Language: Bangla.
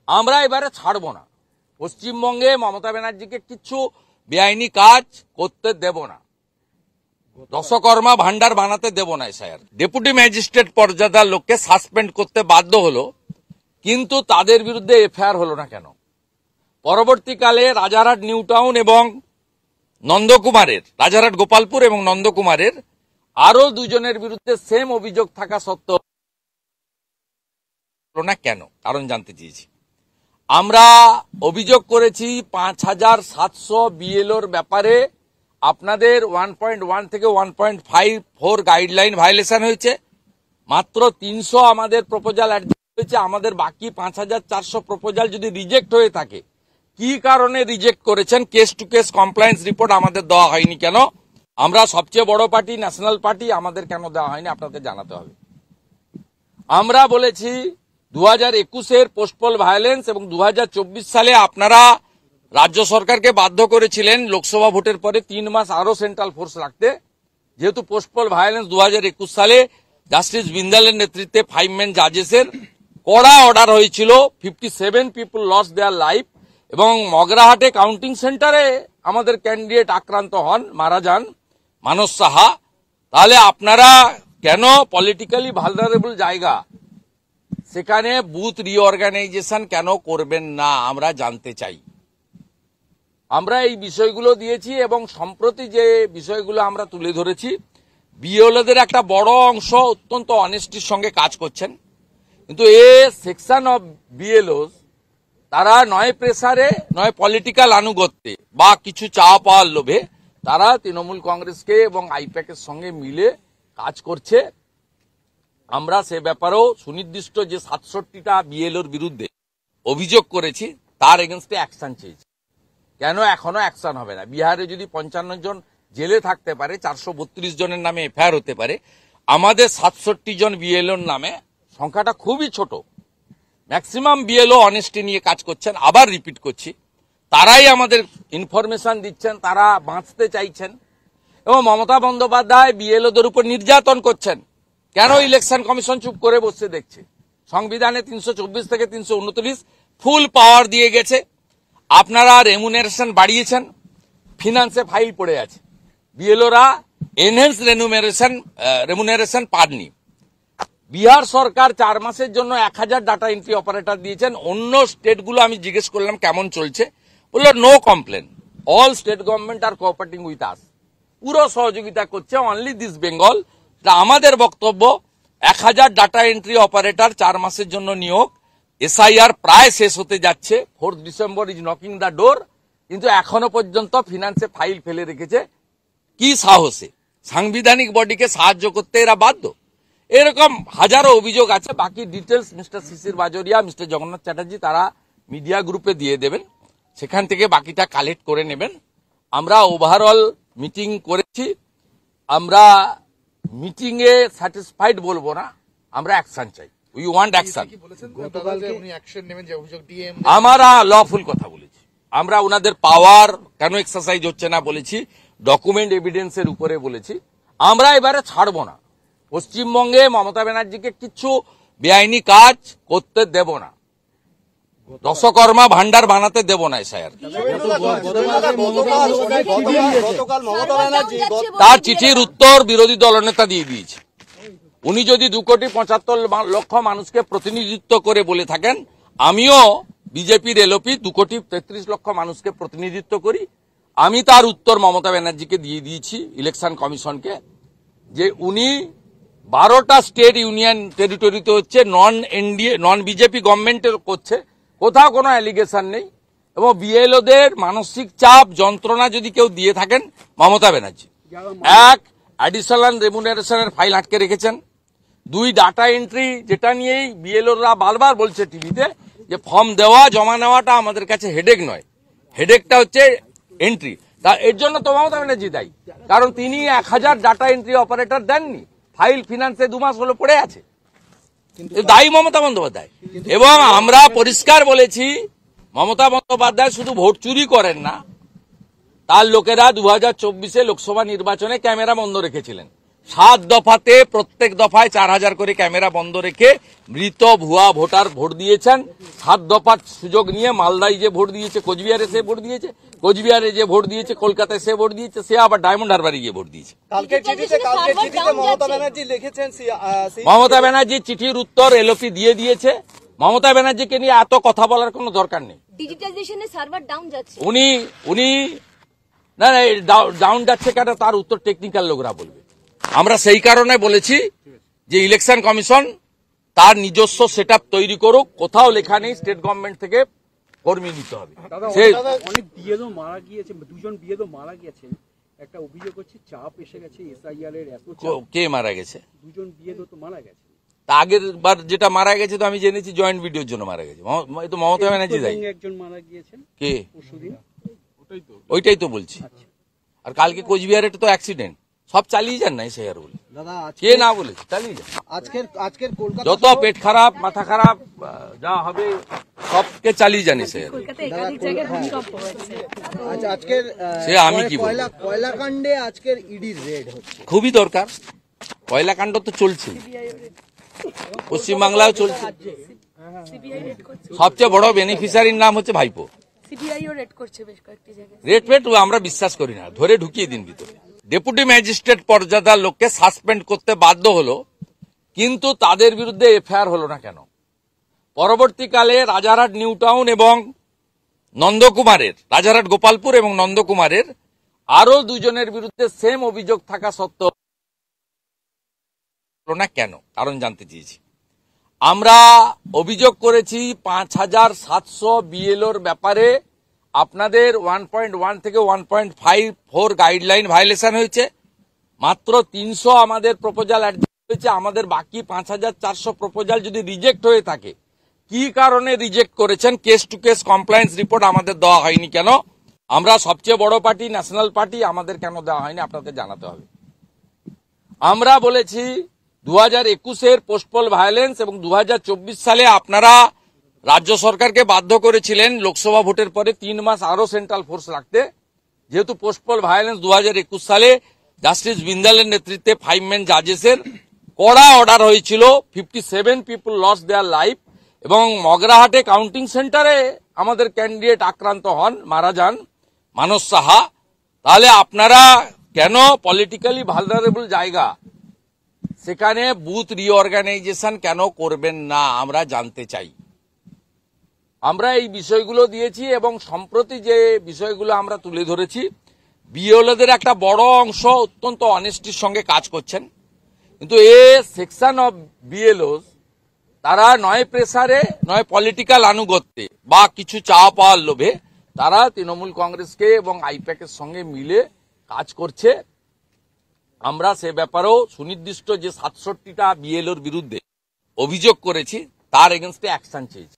আমরা এবারে ছাড়বো না। পশ্চিমবঙ্গে মমতা ব্যানার্জিকে কিছু বেআইনি কাজ করতে দেব না, দশকর্মা ভান্ডার বানাতে দেব না। স্যার, ডেপুটি ম্যাজিস্ট্রেট পর্যাদার লোককে সাসপেন্ড করতে বাধ্য হলো, কিন্তু তাদের বিরুদ্ধে এফআইআর হলো না কেন? পরবর্তীকালে রাজারহাট নিউ টাউন এবং নন্দকুমারের, রাজারহাট গোপালপুর এবং নন্দকুমারের আরো দুজনের বিরুদ্ধে সেম অভিযোগ থাকা সত্ত্বেও না কেন? কারণ জানতে চেয়েছি। আমরা অভিযোগ করেছি ৫,৭০০ বিএলওর ব্যাপারে আপনাদের 1.1 থেকে 1.54 গাইডলাইন ভায়োলেশন হয়েছে। মাত্র ৩০০ আমাদের প্রপোজাল অ্যাডজাস্ট হয়েছে। আমাদের বাকি ৫,৪০০ প্রপোজাল যদি রিজেক্ট হয়ে থাকে, কি কারণে রিজেক্ট করেছেন case to case compliance report আমাদের দেওয়া হয়নি কেন? আমরা সবচেয়ে বড় পার্টি, ন্যাশনাল পার্টি, আমাদের কেন দেওয়া হয়নি আপনাদের জানাতে হবে। আমরা বলেছি 2021-এর পোস্টপল ভায়োলেন্স এবং 2024 সালে আপনারা রাজ্য সরকারকে বাধ্য করেছিলেন লোকসভা ভোটের পরে 3 মাস আরো সেন্ট্রাল ফোর্স রাখতে। যেহেতু পোস্টপল ভায়োলেন্স 2021 সালে জাস্টিস বিন্দালের নেতৃত্বে 5 মেন জাজেসের কড়া অর্ডার হয়েছিল, 57 পিপল লস দেয়ার লাইফ, এবং মগরাহাটে কাউন্টিং সেন্টারে আমাদের ক্যান্ডিডেট আক্রান্ত হন, মারা যান মানস সাহা। তাহলে আপনারা কেন পলিটিক্যালি ভালনারেবল জায়গা সেখানে বুথ রিঅর্গানাইজেশন কেন করবেন না আমরা জানতে চাই। আমরা এই বিষয়গুলো দিয়েছি এবং সম্প্রতি যে বিষয়গুলো আমরা তুলে ধরেছি, বিএলওদের একটা বড় অংশ অত্যন্ত অনেস্টির সঙ্গে কাজ করছেন, কিন্তু এ সেকশন অফ বিএলওস তারা নয় প্রেসারে নয় পলিটিক্যাল আনুগত্যে বা কিছু চাওয়া পাওয়ার লোভে তারা তৃণমূল কংগ্রেসকে এবং আইপ্যাকের সঙ্গে মিলে কাজ করছে। আমরা সে ব্যাপারেও সুনির্দিষ্ট যে ৬৭টা বিএলওর বিরুদ্ধে অভিযোগ করেছি তার এগেনস্টে অ্যাকশন চেয়েছি। কেন এখনো অ্যাকশন হবে না? বিহারে যদি 55 জন জেলে থাকতে পারে, 432 জনের নামে এফআইআর হতে পারে, আমাদের ৬৭ জন বিএলওর নামে সংখ্যাটা খুবই ছোট। ম্যাক্সিমাম বিএলও অনেস্টি নিয়ে কাজ করছেন। আবার রিপিট করছি, তারাই আমাদের ইনফরমেশন দিচ্ছেন, তারা বাঁচতে চাইছেন, এবং মমতা বন্দ্যোপাধ্যায় বিএলওদের উপর নির্যাতন করছেন। কেন ইলেকশন কমিশন চুপ করে বসে দেখছে? সংবিধানে 324 থেকে 329 ফুল পাওয়ার দিয়ে গেছে। আপনারা রেমুনারেশন বাড়িয়েছেন, ফিনান্সে ফাইল পড়ে আছে, বিএলওরা এনহেন্স রেমুনারেশন পাননি। বিহার সরকার 4 মাসের জন্য 1000 ডাটা এন্ট্রি অপারেটর দিয়েছেন। অন্য স্টেটগুলো আমি জিজ্ঞেস করলাম কেমন চলছে, বললো no complain, all state government are cooperating with us, পুরো সহযোগিতা করছে, অনলি দিস বেঙ্গল। আমাদের বক্তব্য 1000 ডাটা এন্ট্রি অপারেটর 4 মাসের জন্য নিয়োগ, এসআইআর প্রায় শেষ হতে যাচ্ছে, 4 December is knocking the door, কিন্তু এখনো পর্যন্ত ফিনান্সে ফাইল ফেলে রেখেছে। কি সাহসে? সাংবিধানিক বডিকে সাহায্য করতে এরা বাধ্য। এরকম হাজারো অভিযোগ আছে। বাকি ডিটেলস মিস্টার শিশির বাজোরিয়া, মিস্টার জগন্নাথ চ্যাটার্জি তারা মিডিয়া গ্রুপে দিয়ে দেবেন, সেখান থেকে বাকিটা কালেক্ট করে নেবেন। আমরা ওভারঅল মিটিং করেছি, আমরা মিটিং এ স্যাটিসফাইড বলবো না, আমরা অ্যাকশন চাই, উই ওয়ান্ট অ্যাকশন। আমরা লফুল কথা বলেছি, আমরা ওনাদের পাওয়ার কেন এক্সারসাইজ হচ্ছে না বলেছি, ডকুমেন্ট এভিডেন্সের উপরে বলেছি। আমরা এবারে ছাড়বো না। পশ্চিমবঙ্গে মমতা ব্যানার্জিকে কিছু বেআইনি কাজ করতে দেব না, দশকর্মা ভান্ডার বানাতে দেব না। স্যার, তার চিঠির উত্তর বিরোধী দলনেতা দিয়ে দিয়েছে। উনি যদি 2,75,00,000 মানুষকে প্রতিনিধিত্ব করে বলে থাকেন, আমিও বিজেপির এলওপি 2,33,00,000 মানুষকে প্রতিনিধিত্ব করি। আমি তার উত্তর মমতা ব্যানার্জিকে দিয়ে দিয়েছি, ইলেকশন কমিশনকে, যে উনি 12টা স্টেট ইউনিয়ন টেরিটরিতে হচ্ছে, নন বিজেপি গভর্নমেন্টের করছে, কোথাও কোনো অ্যালিগেশন নেই। এবং বিএলওদের মানসিক চাপ যন্ত্রণা যদি কেউ দিয়ে থাকেন মমতা ব্যানার্জি। 1, অ্যাডিশনাল রেমুনারেশনের ফাইল আটকে রেখেছেন। 2, ডাটা এন্ট্রি, যেটা নিয়েই বিএলওরা বারবার বলছে টিভিতে যে ফর্ম দেওয়া জমা নেওয়াটা আমাদের কাছে হেডেক নয়, হেডেকটা হচ্ছে এন্ট্রি। তা এর জন্য তো মমতা ব্যানার্জি দায়ী, কারণ তিনি 1000 ডাটা এন্ট্রি অপারেটর দেননি, ফাইল ফিনান্সে 2 মাস হলো পড়ে আছে, দায়ী মমতা বন্দ্যোপাধ্যায়। এবং আমরা পরিষ্কার বলেছি, মমতা বন্দ্যোপাধ্যায় শুধু ভোট চুরি করেন না, তার লোকেরা 2024-এ লোকসভা নির্বাচনে ক্যামেরা বন্ধ রেখেছিলেন, 7 দফাতে প্রত্যেক দফায় 4000 করে ক্যামেরা বন্ধ রেখে মৃত ভুয়া ভোটার ভোট দিয়েছেন। 7 দফার সুযোগ নিয়ে মালদায় যে ভোট দিয়েছে, কোচবিহারে সে ভোট দিয়েছে, কোচবিহারে যে ভোট দিয়েছে, কলকাতায় সে ভোট দিয়েছে, সে আবার ডায়মন্ড হারবারে গিয়ে ভোট দিয়েছে। কালকের চিঠিতে মমতা ব্যানার্জি লিখেছেন, মমতা ব্যানার্জি চিঠির উত্তর এলওপি দিয়ে দিয়েছে। মমতা ব্যানার্জিকে নিয়ে এত কথা বলার কোনো দরকার নেই। ডিজিটাইজেশনে সার্ভার ডাউন যাচ্ছে, উনি না ডাউন যাচ্ছে কেন তার উত্তর টেকনিক্যাল লোকরা বলবে। আমরা সেই কারণে বলেছি যে ইলেকশন কমিশন তার নিজস্ব সেটআপ তৈরি করুক। কোথাও লেখা নেই স্টেট গভর্নমেন্ট থেকে কর্মী নিতে হবে। অনেক বিএলও মারা গিয়েছে, 2জন বিএলও মারা গেছেন, একটা অভিযোগ হচ্ছে চাপ এসে গেছে এসআইআর এর। এত কে মারা গেছে? 2জন বিএলও তো মারা গেছে। তা আগের বার যেটা মারা গেছে তো আমি জেনেছি জয়েন্ট ভিডিওর জন্য মারা গেছে। তো মমতা ব্যানার্জি দায়ী। একজন মারা গিয়েছেন কে? পরশুদিন। ওইটাই তো বলছি। আর কালকে কোচবিহারে তো অ্যাক্সিডেন্ট, সব চালিয়ে যান না এসআইআর বলে। দাদা কে না বলেছে চালিয়ে যান। আজকের কলকাতা যত পেট খারাপ মাথা খারাপ যা হবে সবকে চালিয়ে জানি স্যার। আজকের সে আমি কি বলবো, কয়লাকাণ্ডে আজকের ইডির রেড হচ্ছে, খুবই দরকার। কয়লাকাণ্ড তো চলছে, পশ্চিমবাংলায় চলছে। সবচেয়ে বড় বেনিফিশিয়ারির নাম হচ্ছে ভাইপো। রেট ফেট আমরা বিশ্বাস করি না, ধরে ঢুকিয়ে দিন ভিতরে। ডেপুটি ম্যাজিস্ট্রেট পর্যাদার লোককে সাসপেন্ড করতে বাধ্য হলো, কিন্তু তাদের বিরুদ্ধে এফআইআর হলো না কেন? পরবর্তীকালে রাজারহাট নিউ টাউন এবং নন্দকুমারের, রাজারহাট গোপালপুর এবং নন্দকুমারের আরো 2জনের বিরুদ্ধে সেম অভিযোগ থাকা সত্ত্বেও হলো না কেন? কারণ জানতে চেয়েছি। আমরা অভিযোগ করেছি 5700 বিএলওর ব্যাপারে আপনাদের 1.1 থেকে 1.54 গাইডলাইন ভায়োলেশন হয়েছে। মাত্র 300 আমাদের প্রপোজাল হয়েছে। আমাদের বাকি 5400 প্রপোজাল যদি রিজেক্ট হয়ে থাকে, কি কারণে রিজেক্ট করেছেন? Case to case compliance report আমাদের দেওয়া হয়নি কেন? আমরা সবচেয়ে বড় পার্টি, ন্যাশনাল পার্টি, আমাদের কেন দেওয়া হয়নি আপনাদের জানাতে হবে। আমরা বলেছি 2021-এর পোস্টপোল ভায়োলেন্স এবং 2024 সালে আপনারা রাজ্য সরকারকে বাধ্য করেছিলেন লোকসভা ভোটের পরে 3 মাস আরো সেন্ট্রাল ফোর্স রাখতে। যেহেতু পোস্টপোল ভায়োলেন্স 2021 সালে জাস্টিস বিন্দালের নেতৃত্বে 5 মেন জাজেসের কড়া অর্ডার হয়েছিল, 57 পিপল লস দেয়ার লাইফ, এবং মগরাহাটে কাউন্টিং সেন্টারে আমাদের ক্যান্ডিডেট আক্রান্ত হন, মারা যান মানস সাহা। তাহলে আপনারা কেন পলিটিক্যালি ভালনারেবল জায়গা সেখানে বুথ রিঅর্গানাইজেশন কেন করবেন না আমরা জানতে চাই। আমরা এই বিষয়গুলো দিয়েছি এবং সম্প্রতি যে বিষয়গুলো আমরা তুলে ধরেছি, বিএলওদের একটা বড় অংশ অত্যন্ত অনেস্টির সঙ্গে কাজ করছেন, কিন্তু এ সেকশন অফ বিএলওস তারা নয় প্রেসারে নয় পলিটিক্যাল আনুগত্যে বা কিছু চাওয়া পাওয়ার লোভে তারা তৃণমূল কংগ্রেসকে এবং আইপ্যাকের সঙ্গে মিলে কাজ করছে। আমরা সে ব্যাপারেও সুনির্দিষ্ট যে 67টা বিএলওর বিরুদ্ধে অভিযোগ করেছি তার এগেনস্টে অ্যাকশন চেয়েছি।